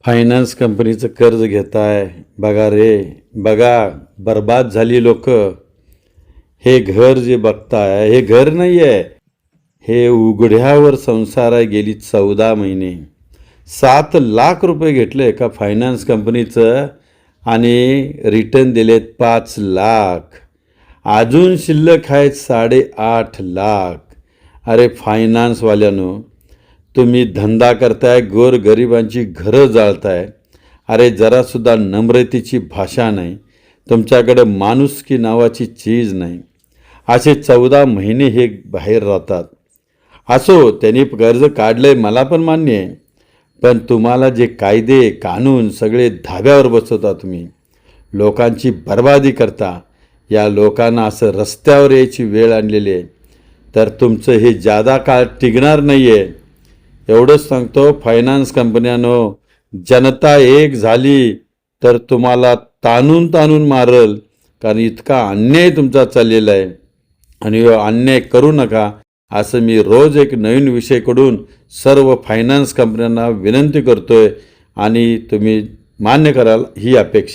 Finance कंपनीचं कर्ज घेताय, बघा रे, बघा बर्बाद झाली लोक. हे घर जे बघताय हे घर नाही आहे, हे उघड्यावर संसार आहे. गेली 14 महिने 7 लाख रुपये घेतले एका फायनान्स कंपनीचं आणि रिटर्न दिलेत 5 लाख. अजून शिल्लक आहेत 8.5 लाख. अरे फायनान्सवाल्यानो, तुम्ही धंदा करताय, गोरगरिबांची घरं जाळताय. अरे जरासुद्धा नम्रतेची भाषा नाही, तुमच्याकडे माणुसकी नावाची चीज नाही. असे 14 महिने हे बाहेर राहतात. असो, त्यांनी कर्ज काढलंय, मला पण मान्य आहे. पण तुम्हाला जे कायदे कानून सगळे धाब्यावर बसवता, तुम्ही लोकांची बर्बादी करता. या लोकांना असं रस्त्यावर यायची वेळ आणलेली आहे. तर तुमचं हे जादा काळ टिकणार नाही आहे. एवढंच सांगतो फायनान्स कंपन्यांनो, जनता एक झाली तर तुम्हाला ताणून ताणून मारल. कारण इतका अन्याय तुमचा चाललेला आहे. आणि अन्याय करू नका असं मी रोज एक नवीन विषयाकडून सर्व फायनान्स कंपन्यांना विनंती करतोय आणि तुम्ही मान्य कराल ही अपेक्षा.